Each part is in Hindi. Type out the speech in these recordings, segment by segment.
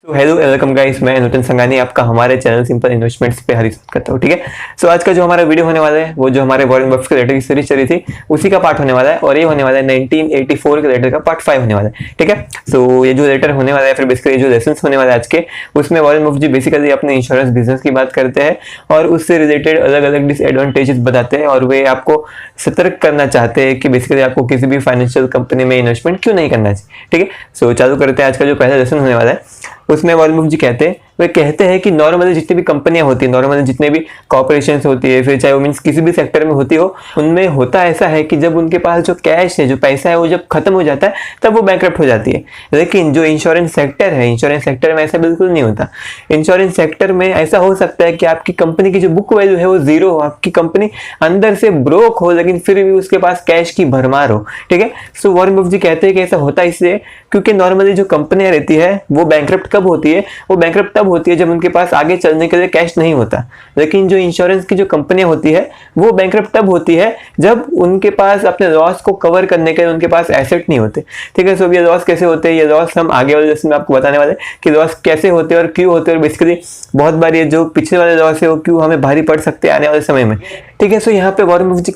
तो हेलो वेलकम गाइस, मैं अनुतन संगानी आपका हमारे चैनल सिंपल इन्वेस्टमेंट्स पे हार्दिक स्वागत करता हूँ। ठीक है, सो आज का जो हमारा वीडियो होने वाला है वो जो हमारे वॉरेन बफेट के लेटर की सीरीज चली थी उसी का पार्ट होने वाला है, और ये होने वाला है 1984 के लेटर का पार्ट 5 होने वाला है। ठीक है, सो ये जो लेटर होने वाला है, फिर बेसिकली जो लेसन होने वाला है आज के, उसमें वॉरेन बफेट जी बेसिकली अपने इंश्योरेंस बिजनेस की बात करते हैं और उससे रिलेटेड अलग अलग डिसएडवांटेजेस बताते हैं, और वे आपको सतर्क करना चाहते हैं कि बेसिकली आपको किसी भी फाइनेंशियल कंपनी में इन्वेस्टमेंट क्यों नहीं करना चाहिए। ठीक है, सो चालू करते हैं आज का जो पहला लेसन होने वाला है। उसमें वॉरेन बफेट जी कहते हैं कि नॉर्मली जितनी भी कंपनियां होती है, नॉर्मली जितने भी कॉर्पोरेशन होती है, फिर चाहे वो मीन्स किसी भी सेक्टर में होती हो, उनमें होता ऐसा है कि जब उनके पास जो कैश है, जो पैसा है, वो जब खत्म हो जाता है तब वो बैंकरप्ट हो जाती है। लेकिन जो इंश्योरेंस सेक्टर है, इंश्योरेंस सेक्टर में ऐसा बिल्कुल नहीं होता। इंश्योरेंस सेक्टर में ऐसा हो सकता है कि आपकी कंपनी की जो बुक वैल्यू है वो जीरो हो, आपकी कंपनी अंदर से ब्रोक हो, लेकिन फिर भी उसके पास कैश की भरमार हो। ठीक है, सो वॉरेन बफेट जी कहते हैं कि ऐसा होता है इसलिए क्योंकि नॉर्मली जो कंपनियां रहती है वो बैंकरप्ट कब होती है, वो बैंकरप्ट तब होती है जब उनके पास आगे चलने के लिए कैश नहीं होता। लेकिन जो इंश्योरेंस की जो कंपनियां होती है वो बैंकरप्ट तब होती है जब उनके पास अपने लॉस को कवर करने के लिए उनके पास एसेट नहीं होते। ठीक है, सो ये लॉस कैसे होते हैं, ये लॉस हम आगे वाले लेसन में आपको बताने वाले कि लॉस कैसे होते हैं और क्यों होते हैं, और बेसिकली बहुत बार ये जो पिछले वाले लॉस है वो क्यों हमें भारी पड़ सकते हैं आने वाले समय में। ठीक है, सो यहाँ पे वॉरेन बफेट जी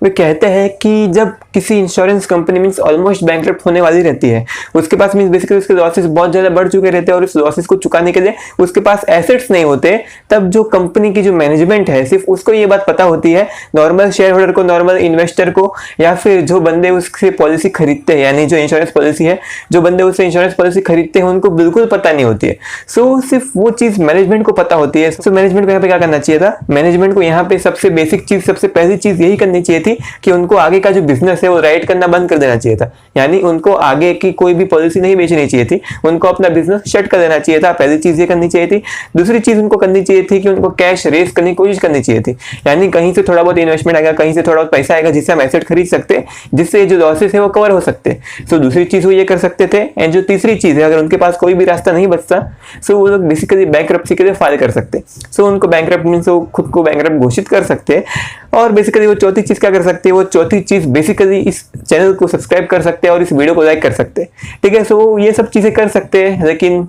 कहते हैं कि जब किसी insurance company means almost bankrupt होने वाली रहती है, उसके पास मींस बेसिकली उसके लॉसेस बहुत ज्यादा बढ़ चुके रहते हैं और उस लॉसेस को चुकाने के लिए उसके पास एसेट्स नहीं होते, तब जो कंपनी की जो मैनेजमेंट है सिर्फ उसको ये बात पता होती है, नॉर्मल शेयर होल्डर को, नॉर्मल इन्वेस्टर को, या फिर जो बंदे उससे पॉलिसी खरीदते हैं, यानी जो इंश्योरेंस पॉलिसी है, जो बंदे उससे इंश्योरेंस पॉलिसी खरीदते हैं उनको बिल्कुल पता नहीं होती है। सो सिर्फ वो चीज मैनेजमेंट को पता होती है। सो मैनेजमेंट को यहाँ पे क्या करना चाहिए था, मैनेजमेंट को यहाँ पे सबसे बेसिक चीज, सबसे पहली चीज यही करनी चाहिए थी कि उनको आगे का जो बिजनेस है वो राइट करना बंद कर देना चाहिए था, यानी उनको आगे की कोई भी पॉलिसी नहीं बेचनी चाहिए थी, उनको अपना बिजनेस शट कर देना चाहिए था। पहली चीज ये करनी चाहिए थी। दूसरी चीज उनको करनी चाहिए थी कि उनको कैश रेस करने की कोशिश करनी चाहिए थी, यानी कहीं से थोड़ा बहुत इन्वेस्टमेंट आएगा, कहीं से थोड़ा बहुत पैसा आएगा जिससे हम एसेट खरीद सकते हैं, जिससे जो लॉसेस है वो कवर हो सकते हैं। सो दूसरी चीज वो ये कर सकते थे। एंड जो तीसरी चीज है, अगर उनके पास कोई भी रास्ता नहीं बचता, सो वो लोग बेसिकली बैंकरप्सी के लिए फाइल कर सकते हैं। सो उनको बैंकरप्ट मींस वो खुद को बैंकरप्ट घोषित कर सकते हैं। और बेसिकली वो चौथी चीज क्या कर सकते हैं, वो चौथी चीज बेसिकली इस चैनल को सब्सक्राइब कर सकते हैं और इस वीडियो को लाइक कर सकते हैं। ठीक है, सो ये सब चीजें कर सकते हैं, लेकिन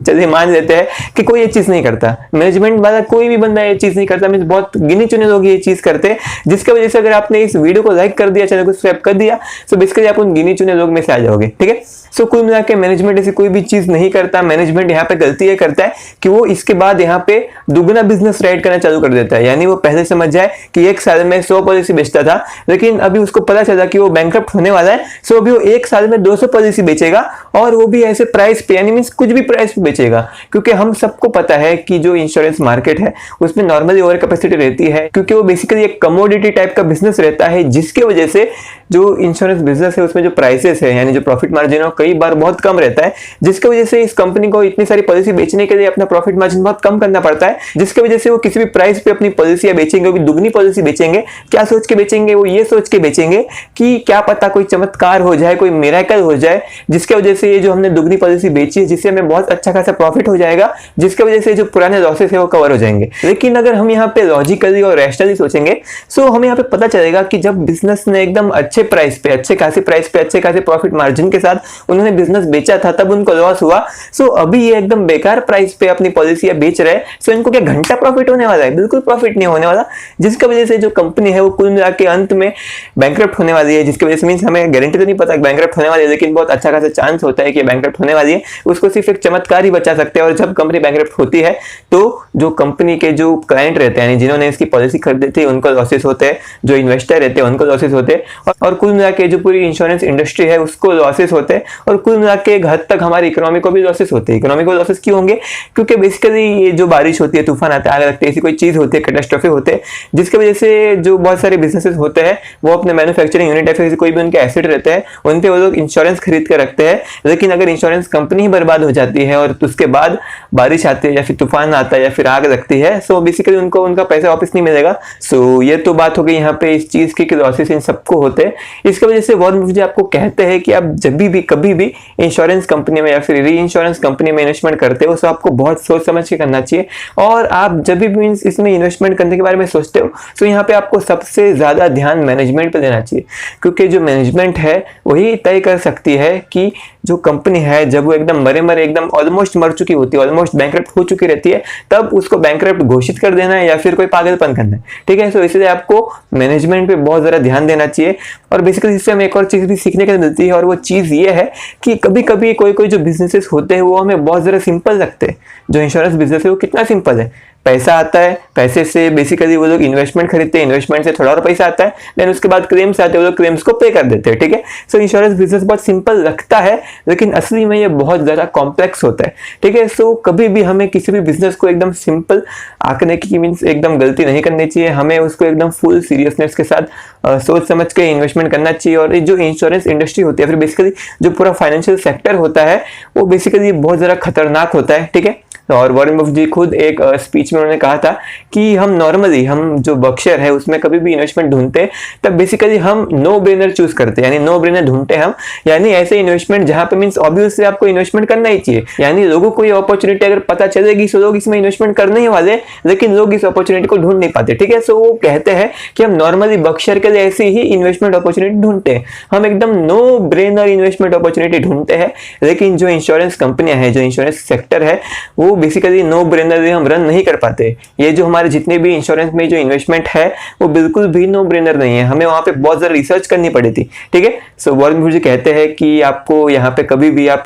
चलिए मान लेते हैं कि कोई ये चीज नहीं करता, मैनेजमेंट वाला कोई भी बंदा ये चीज नहीं करता, मींस बहुत गिने चुने लोग ये चीज करते हैं, जिसकी वजह से अगर आपने इस वीडियो को लाइक कर दिया, चैनल को सब्सक्राइब कर दिया, तो बेसिकली आप उन गिने चुने लोग में से आ जाओगे। ठीक है, सो कुल मिला के मैनेजमेंट ऐसी कोई भी चीज नहीं करता। मैनेजमेंट यहाँ पे गलती ये करता है कि वो इसके बाद यहाँ पे दुगना बिजनेस राइट करना चालू कर देता है, यानी वो पहले समझ जाए कि एक साल में 100 पॉलिसी बेचता था, लेकिन अभी उसको पता चला कि वो बैंकरप्ट होने वाला है, सो अभी वो एक साल में 200 पॉलिसी बेचेगा, और वो भी ऐसे प्राइस पे, यानी मींस कुछ भी प्राइस पे बेचेगा। क्योंकि हम सबको पता है कि जो इंश्योरेंस मार्केट है उसमें नॉर्मली ओवर कैपेसिटी रहती है, क्योंकि वो बेसिकली एक कमोडिटी टाइप का बिजनेस रहता है, जिसके वजह से जो इंश्योरेंस बिजनेस है उसमें जो प्राइसेस है, यानी जो प्रॉफिट मार्जिन है, कई बार बहुत कम रहता है, जिसकी वजह से इस कंपनी को इतनी सारी पॉलिसी बेचने के लिए अपना प्रॉफिट मार्जिन बहुत कम करना पड़ता है, जिसकी वजह से वो किसी भी प्राइस पे अपनी पॉलिसियां बेचेंगे, वो भी दुगनी पॉलिसी बेचेंगे। क्या सोच के बेचेंगे, वो ये सोच के बेचेंगे कि क्या पता कोई चमत्कार हो जाए, कोई मिरेकल हो जाए, जिसकी वजह से ये जो हमने दुगनी पॉलिसी बेची है, जिससे हमें बहुत अच्छा खासा प्रॉफिट हो जाएगा, जिसकी वजह से जो पुराने लॉसेस है वो कवर हो जाएंगे। लेकिन अगर हम यहाँ पे लॉजिकली और रैशनली सोचेंगे, सो हमें यहाँ पे पता चलेगा कि जब बिजनेस ने एकदम अच्छे प्राइस पे, अच्छे खासे प्राइस पे, अच्छे खासे प्रॉफिट मार्जिन के साथ उन्होंने बिजनेस बेचा था, तब उनको लॉस हुआ। सो अभी ये एकदम बेकार प्राइस पे अपनी पॉलिसियां बेच रहे हैं, सो इनको क्या घंटा प्रॉफिट होने वाला है? बिल्कुल प्रॉफिट नहीं होने वाला, जिसकी वजह से जो कंपनी है वो कुल मिला के अंत में बैंकरप्ट होने वाली है। जिसकी वजह से मींस हमें गारंटी तो नहीं पता बैंकरप्ट होने वाली है, लेकिन बहुत अच्छा खासा चांस होता है कि बैंकरप्ट होने वाली है। उसको सिर्फ एक चमत्कार ही बचा सकते हैं। और जब कंपनी बैंकरप्ट होती है तो जो कंपनी के जो क्लाइंट रहते हैं, यानी जिन्होंने इसकी पॉलिसी खरीदी थी, उनको लॉसेस होते हैं, जो इन्वेस्टर रहते हैं उनको लॉसेस होते हैं, और कुल मिला के जो पूरी इंश्योरेंस इंडस्ट्री है उसको लॉसेस होते हैं, और कुल मिला के एक हद तक हमारी इकोनॉमी को भी लॉसेस होते हैं। इकोनॉमी को लॉसेस क्यों होंगे? क्योंकि बेसिकली ये जो बारिश होती है, तूफान आता है, आग लगती है, ऐसी कोई चीज होती है, कैटास्ट्रोफे होते हैं, जिसकी वजह से जो बहुत सारे बिजनेसेस होते हैं वो अपने मैन्युफैक्चरिंग यूनिट या फिर कोई भी उनके एसेट रहते हैं, उन पे वो लोग इंश्योरेंस खरीद के रखते हैं। लेकिन अगर इंश्योरेंस कंपनी ही बर्बाद हो जाती है और उसके बाद बारिश आती है या फिर तूफान आता है या फिर आग लगती है, सो बेसिकली उनको उनका पैसा वापस नहीं मिलेगा। सो ये तो बात हो गई यहाँ पे इस चीज की लॉसेस इन सबको होते हैं। इसकी वजह से वॉरेन बफेट आपको कहते हैं कि आप जब भी कभी भी इंश्योरेंस कंपनी में या फिर री इंश्योरेंस कंपनी में इन्वेस्टमेंट करते हो, तो आपको बहुत सोच समझ के करना चाहिए। और आप जब भी इसमें इन्वेस्टमेंट करने के बारे में सोचते हो, तो यहाँ पे आपको सबसे ज्यादा ध्यान मैनेजमेंट पे देना चाहिए, क्योंकि जो मैनेजमेंट है वही तय कर सकती है कि जो कंपनी है जब वो एकदम मरे एकदम ऑलमोस्ट मर चुकी होती है, ऑलमोस्ट बैंकरप्ट हो चुकी रहती है, तब उसको बैंकरप्ट घोषित कर देना है या फिर कोई पागलपन करना है। ठीक है, सो इसलिए आपको मैनेजमेंट पे बहुत ज़्यादा ध्यान देना चाहिए। और बेसिकली इससे हमें एक और चीज़ भी सीखने को मिलती है, और वो चीज़ ये है कि कभी कभी कोई जो बिजनेसेस होते हैं वो हमें बहुत ज़्यादा सिंपल लगते हैं। जो इंश्योरेंस बिजनेस है वो कितना सिंपल है, पैसा आता है, पैसे से बेसिकली वो लोग इन्वेस्टमेंट खरीदते हैं, इन्वेस्टमेंट से थोड़ा और पैसा आता है, देन उसके बाद क्लेम्स आते हैं, वो लोग क्लेम्स को पे कर देते हैं। ठीक है, सो इंश्योरेंस बिजनेस बहुत सिंपल लगता है, लेकिन असली में ये बहुत ज्यादा कॉम्प्लेक्स होता है। ठीक है, सो कभी भी हमें किसी भी बिजनेस को एकदम सिंपल आंकने की मीन्स एकदम गलती नहीं करनी चाहिए। हमें उसको एकदम फुल सीरियसनेस के साथ सोच समझ के इन्वेस्टमेंट करना चाहिए। और जो इंश्योरेंस इंडस्ट्री होती है, फिर बेसिकली जो पूरा फाइनेंशियल सेक्टर होता है, वो बेसिकली बहुत ज्यादा खतरनाक होता है। ठीक है, और वॉरेन बफेट जी खुद एक स्पीच में उन्होंने कहा था कि हम नॉर्मली हम जो बर्कशायर है उसमें कभी भी इन्वेस्टमेंट ढूंढते हैं तब बेसिकली हम नो ब्रेनर चूज करते हैं, यानी नो ब्रेनर ढूंढते हैं हम, यानी ऐसे इन्वेस्टमेंट जहां पे मींस ऑब्वियसली आपको इन्वेस्टमेंट करना ही चाहिए। यानी लोगों को ये अपॉर्चुनिटी अगर पता चलेगी तो लोग इसमें इन्वेस्टमेंट करने ही वाले, लेकिन लोग इस अपॉर्चुनिटी को ढूंढ नहीं पाते। ठीक है, सो वो कहते हैं कि हम नॉर्मली बर्कशायर के लिए ऐसी ही इन्वेस्टमेंट अपॉर्चुनिटी ढूंढते हैं, हम एकदम नो ब्रेनर इन्वेस्टमेंट अपॉर्चुनिटी ढूंढते हैं। लेकिन जो इंश्योरेंस कंपनियां हैं, जो इंश्योरेंस सेक्टर है, वो बेसिकली नो ब्रेनर हम रन नहीं कर पाते। ये जो हमारे जितने भी इंश्योरेंस में जो इन्वेस्टमेंट है वो बिल्कुल भी नो ब्रेनर नहीं है, हमें वहां पे बहुत ज्यादा रिसर्च करनी पड़ी थी। ठीक है, सो वॉरेन बफेट जी कहते हैं कि आपको यहाँ पे कभी भी आप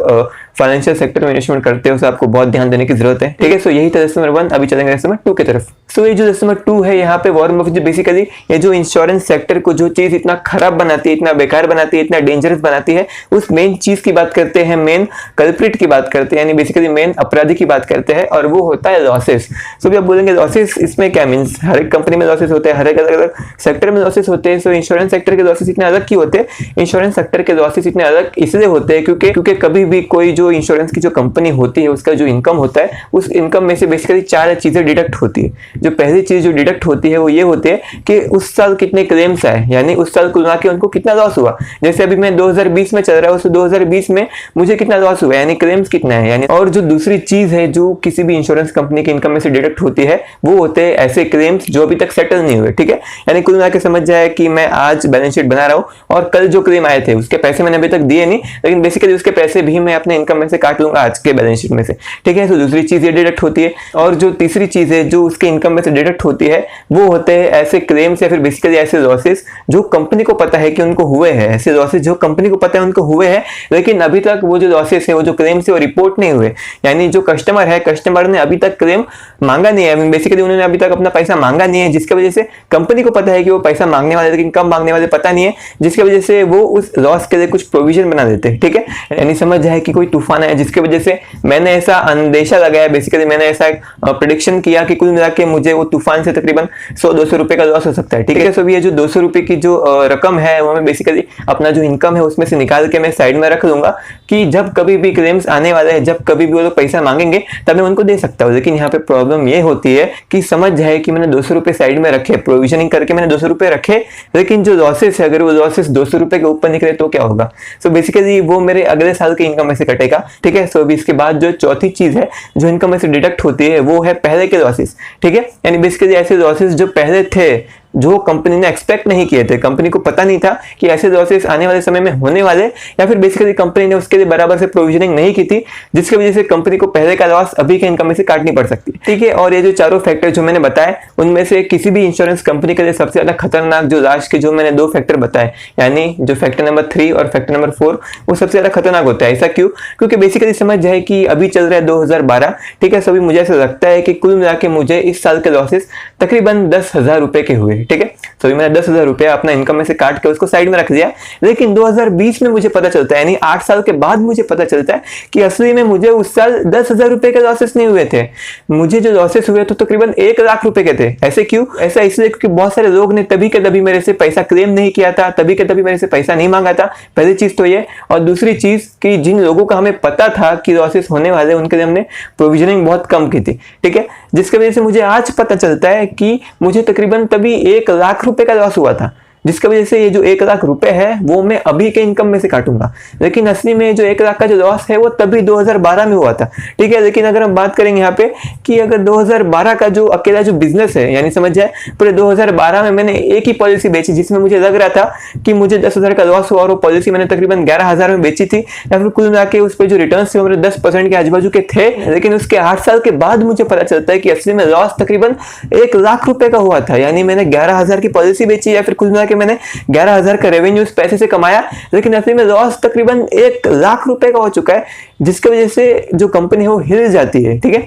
फाइनेंशियल सेक्टर में इन्वेस्टमेंट करते हो तो आपको बहुत ध्यान देने की जरूरत है। ठीक है, सो यही था लेसन नंबर 1। अभी चलेंगे लेसन नंबर 2 की तरफ। सो ये जो लेसन नंबर 2 है, यहाँ पे वॉरेन बफेट जी बेसिकली ये जो इंश्योरेंस सेक्टर को जो चीज इतना खराब बनाती है, इतना बेकार बनाती है, इतना डेंजरस बनाती है, उस मेन चीज की बात करते हैं, मेन कल्प्रिट की बात करते हैं, यानी बेसिकली मेन अपराधी की बात करते हैं, और वो होता है लॉसेस। सो भी आप बोलेंगे लॉसेस इसमें क्या मीन्स, हर एक कंपनी में लॉसेस होते हैं, हर एक अलग अलग सेक्टर में लॉसेस होते हैं। सो इंश्योरेंस सेक्टर के लॉसेस इतने अलग क्यों होते हैं? इंश्योरेंस सेक्टर के लॉसेस इतने अलग इसलिए होते हैं क्योंकि कभी भी कोई जो इंश्योरेंस की जो कंपनी होती है उसका जो इनकम होता है, उस इनकम में से बेसिकली 4 चीजें डिडक्ट होती है। जो पहली चीज जो डिडक्ट होती है वो ये होती है कि उस साल कितने क्लेम्स आए, यानी उस साल कुल मिला के उनको कितना लॉस हुआ। जैसे अभी मैं 2020 में चल रहा हूँ, तो 2020 में मुझे कितना लॉस हुआ, यानी क्लेम्स कितना है। यानी और जो दूसरी चीज है जो किसी भी इंश्योरेंस कंपनी की इनकम में से डिडक्ट होती है, वो होते हैं ऐसे क्लेम्स जो अभी तक सेटल नहीं हुए। ठीक है, यानी कुल मिला के समझ जाए कि मैं आज बैलेंस शीट बना रहा हूँ और कल जो क्लेम आए थे उसके पैसे मैंने अभी तक दिए नहीं, लेकिन बेसिकली उसके पैसे भी मैं अपने इनकम में से काट लूंगा आज के बैलेंस शीट में से। ठीक है, तो दूसरी चीज ये डिडक्ट होती है। और जो तीसरी चीज है जो उसके इनकम में से डिडक्ट होती है, वो होते हैं ऐसे क्लेम्स या फिर बेसिकली ऐसे लॉसेस जो कंपनी को पता है कि उनको हुए हैं, ऐसे लॉसेस जो कंपनी को पता है उनको हुए हैं, लेकिन अभी तक वो जो लॉसेस है, वो जो क्लेम्स है, वो रिपोर्ट नहीं हुए। यानी जो कस्टमर है, कस्टमर ने अभी तक क्लेम मांगा नहीं है, बेसिकली उन्होंने अभी तक अपना पैसा मांगा नहीं है, जिसकी वजह से कंपनी को पता है कि वो पैसा मांगने वाले, लेकिन कब मांगने वाले पता नहीं है, जिसकी वजह से वो उस लॉस के लिए कुछ प्रोविजन बना देते हैं। ठीक है, यानी समझ जाए कि कोई तूफान है जिसकी वजह से मैंने ऐसा अंदेशा लगाया, बेसिकली मैंने ऐसा प्रेडिक्शन किया कि कुल मिला के मुझे वो तूफान से तकरीबन 100-200 रुपए का लॉस हो सकता है। ठीक है, सो ये जो 200 रुपए की जो रकम है वो मैं बेसिकली अपना जो इनकम है उसमें से निकाल के मैं साइड में रख लूंगा कि जब कभी भी क्लेम्स आने वाले हैं, जब कभी भी वो लोग पैसा मांगेंगे तब मैं उनको दे सकता हूँ। लेकिन यहाँ पे प्रॉब्लम ये होती है कि समझ जाए कि मैंने 200 रुपए साइड में रखे, प्रोविजनिंग करके मैंने 200 रुपए रखे, लेकिन जो लॉसेस है अगर वो लॉसेस 200 रुपए के ऊपर निकले तो क्या होगा? सो बेसिकली वो मेरे अगले साल के इनकम में से कटेगा। ठीक है, सो अभी इसके बाद जो चौथी चीज है जो इनकम में से डिडक्ट होती है, वो है पहले के लॉसेस। ठीक है, यानी बेसिकली ऐसे लॉसेस जो पहले थे, जो कंपनी ने एक्सपेक्ट नहीं किए थे, कंपनी को पता नहीं था कि ऐसे लॉसेस आने वाले समय में होने वाले, या फिर बेसिकली कंपनी ने उसके लिए बराबर से प्रोविजनिंग नहीं की थी, जिसकी वजह से कंपनी को पहले का लॉस अभी के इनकम में से काटनी पड़ सकती है। ठीक है, और ये जो चारों फैक्टर जो मैंने बताए, उनमें से किसी भी इंश्योरेंस कंपनी के लिए सबसे ज्यादा खतरनाक जो लास्ट के जो मैंने 2 फैक्टर बताए, यानी जो फैक्टर नंबर 3 और फैक्टर नंबर 4, वो सबसे ज्यादा खतरनाक होता है। ऐसा क्यों? क्योंकि बेसिकली समझ जाए कि अभी चल रहा है 2012। ठीक है, सभी मुझे ऐसा लगता है कि कुल मिला के मुझे इस साल के लॉसेस तकरीबन 10,000 रुपए के हुए। ठीक है, तो मैंने 10,000 रुपया अपना इनकम में से काट के उसको साइड में रख दिया, लेकिन 2020 में मुझे पता चलता है, यानी 8 साल के बाद मुझे पता चलता है कि असली में मुझे उस साल 10,000 रुपए के लॉसेस नहीं हुए थे, मुझे जो लॉसेस हुए तो तकरीबन 1 लाख रुपए के थे। ऐसे क्यों? ऐसा इसलिए क्योंकि बहुत सारे लोग ने तभी के तभी मेरे से पैसा क्लेम नहीं किया था, तभी के तभी मेरे से पैसा नहीं मांगा था। पहली चीज तो ये, और दूसरी चीज कि जिन लोगों का हमें पता था कि लॉसेस होने वाले, उनके लिए हमने प्रोविजनिंग बहुत कम की थी। ठीक है, जिसकी वजह से मुझे आज पता चलता है कि मुझे तकरीबन तभी 1 लाख रुपए का लॉस हुआ था। जिसकी वजह से ये जो 1 लाख रुपए है वो मैं अभी के इनकम में से काटूंगा। लेकिन असली में जो 1 लाख का जो लॉस है वो तभी 2012 में हुआ था, ठीक है। लेकिन अगर हम बात करेंगे यहाँ पे कि अगर 2012 का जो अकेला जो बिजनेस है, यानी समझ जाए पूरे 2012 में मैंने एक ही पॉलिसी बेची जिसमें मुझे लग रहा था कि मुझे 10,000 का लॉस हुआ, और वो पॉलिसी मैंने तकरीबन 11,000 में बेची थी, या फिर कुल मिला के उस पर जो रिटर्न थे मेरे 10% के आजू बाजू के थे। लेकिन उसके 8 साल के बाद मुझे पता चलता है कि असली में लॉस तकरीबन 1 लाख रुपए का हुआ था। यानी मैंने 11,000 की पॉलिसी बेची, या फिर कुल मिला के मैंने 11,000 का रेवेन्यू उस पैसे से कमाया, लेकिन असली में लॉस तकरीबन 1 लाख रुपए का हो चुका है, जिसकी वजह से जो कंपनी है वो हिल जाती है, ठीक है।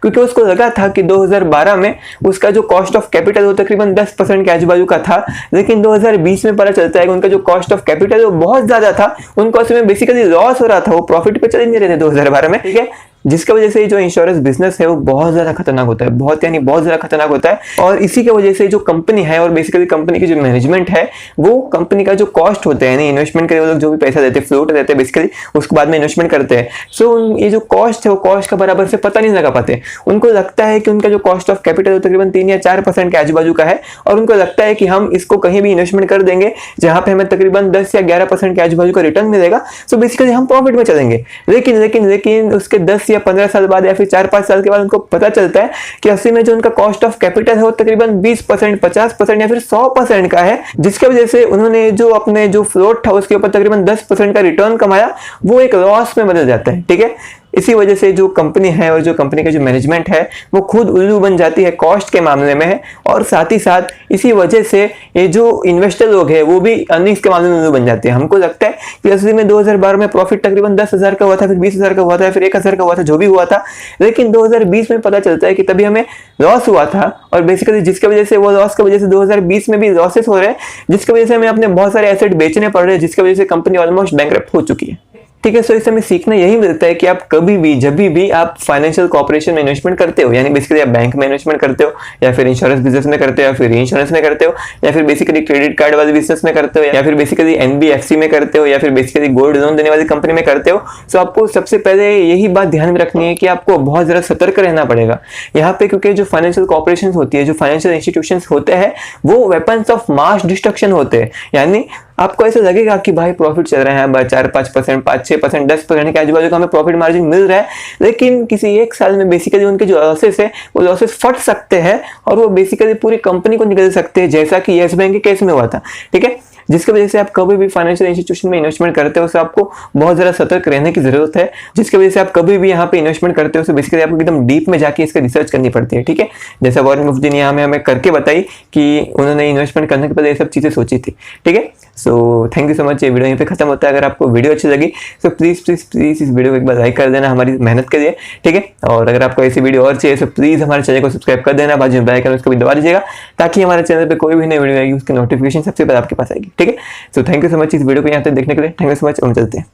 क्योंकि उसको लगा था कि 2012 में उसका जो कॉस्ट ऑफ कैपिटल वो तकरीबन 10% के आजू बाजू का था, लेकिन 2020 में पता चलता है कि उनका जो कॉस्ट ऑफ कैपिटल वो बहुत ज्यादा था, उनको उसमें बेसिकली लॉस हो रहा था, वो प्रॉफिट पे चल नहीं रहे थे 2012 में, ठीक है। जिसकी वजह से जो इंश्योरेंस बिजनेस है वो बहुत ज्यादा खतरनाक होता है, बहुत यानी बहुत ज्यादा खतरनाक होता है। और इसी की वजह से जो कंपनी है और बेसिकली कंपनी की जो मैनेजमेंट है वो कंपनी का जो कॉस्ट होता है, यानी इन्वेस्टमेंट के लोग जो भी पैसा देते हैं, फ्लोट देते हैं बेसिकली, उसके बाद में इन्वेस्टमेंट करते हैं, सो ये जो कॉस्ट है वो कॉस्ट का बराबर से पता नहीं लगा पाते। उनको लगता है कि उनका जो कॉस्ट ऑफ कैपिटल तकरीबन 3 या 4% के आजू बाजू का है, और उनको लगता है कि हम इसको कहीं भी इन्वेस्टमेंट कर देंगे जहां पे हमें तकरीबन 10 या 11% के आजू बाजू का रिटर्न मिलेगा, सो बेसिकली हम प्रॉफिट में चलेंगे। लेकिन लेकिन लेकिन उसके 10 या 15 साल बाद या फिर 4-5 साल के बाद उनको पता चलता है कि असली में जो उनका कॉस्ट ऑफ कैपिटल है वो तकरीबन 20%, 50% या फिर 100% का है, जिसकी वजह से उन्होंने जो अपने जो फ्लोट था उसके ऊपर तकरीबन 10% का रिटर्न कमाया, वो एक लॉस में बदल जाता है, ठीक है। इसी वजह से जो कंपनी है और जो कंपनी का जो मैनेजमेंट है वो खुद उल्लू बन जाती है कॉस्ट के मामले में है, और साथ ही साथ इसी वजह से ये जो इन्वेस्टर लोग हैं वो भी अर्निंग्स के मामले में उल्लू बन जाते हैं। हमको लगता है कि असली में 2012 में प्रॉफिट तकरीबन 10,000 का हुआ था, फिर 20,000 का हुआ था, फिर 1,000 का हुआ था, जो भी हुआ था, लेकिन 2020 में पता चलता है कि तभी हमें लॉस हुआ था, और बेसिकली जिसकी वजह से वो लॉस की वजह से 2020 में भी लॉसेस हो रहे हैं, जिसकी वजह से हमें अपने बहुत सारे एसेट बेचने पड़ रहे हैं, जिसकी वजह से कंपनी ऑलमोस्ट बैंकरप्ट हो चुकी है, ठीक है। सो इससे हमें सीखना यही मिलता है कि आप कभी भी जब भी आप फाइनेंशियल कॉर्पोरेशन में इन्वेस्टमेंट करते हो, यानी बेसिकली आप बैंक में इन्वेस्टमेंट करते हो, या फिर इंश्योरेंस बिजनेस में करते हो, या फिर इंश्योरेंस में करते हो, या फिर बेसिकली क्रेडिट कार्ड वाले बिजनेस में करते हो, या फिर बेसिकली एनबीएफसी में करते हो, या फिर बेसिकली गोल्ड लोन देने वाली कंपनी में करते हो, सो आपको सबसे पहले यही बात ध्यान में रखनी है कि आपको बहुत ज्यादा सतर्क रहना पड़ेगा यहाँ पे, क्योंकि जो फाइनेंशियल कॉर्पोरेशन होती है, जो फाइनेंशियल इंस्टीट्यूशन होते हैं, वो वेपन्स ऑफ मास डिस्ट्रक्शन होते हैं। यानी आपको ऐसा लगेगा कि भाई प्रॉफिट चल रहा है 4-5%, 5-6%, 10% के आजू बाजू का हमें प्रॉफिट मार्जिन मिल रहा है, लेकिन किसी एक साल में बेसिकली उनके जो लॉसेस है वो लॉसेस फट सकते हैं, और वो बेसिकली पूरी कंपनी को निकल सकते हैं, जैसा कि येस बैंक के केस में हुआ था, ठीक है। जिसकी वजह से आप कभी भी फाइनेंशियल इंस्टीट्यूशन में इन्वेस्टमेंट करते हो, उससे आपको बहुत ज्यादा सतर्क रहने की जरूरत है, जिसकी वजह से आप कभी भी यहाँ पे इन्वेस्टमेंट करते हो, बेसिकली आपको एकदम डीप में जाके इसका रिसर्च करनी पड़ती है, ठीक है। जैसा वॉरेन बफेट ने यहाँ हमें करके बताई कि उन्होंने इन्वेस्टमेंट करने के पहले ये सब चीजें सोची थी, ठीक है। So thank you so much. ये वीडियो यहीं पे खत्म होता है। अगर आपको वीडियो अच्छी लगी तो प्लीज प्लीज प्लीज इस वीडियो को एक बार लाइक कर देना हमारी मेहनत के लिए, ठीक है। और अगर आपको ऐसी वीडियो और चाहिए तो प्लीज हमारे चैनल को सब्सक्राइब कर देना, बाजू में बेल आइकन उसको भी दबा दीजिएगा, ताकि हमारे चैनल पे कोई भी नई वीडियो आएगी उसकी नोटिफिकेशन सबसे पहले आपके पास आएगी, ठीक है। So thank you so much इस वीडियो को यहाँ तक देखने के लिए। Thank you so much. हम चलते हैं।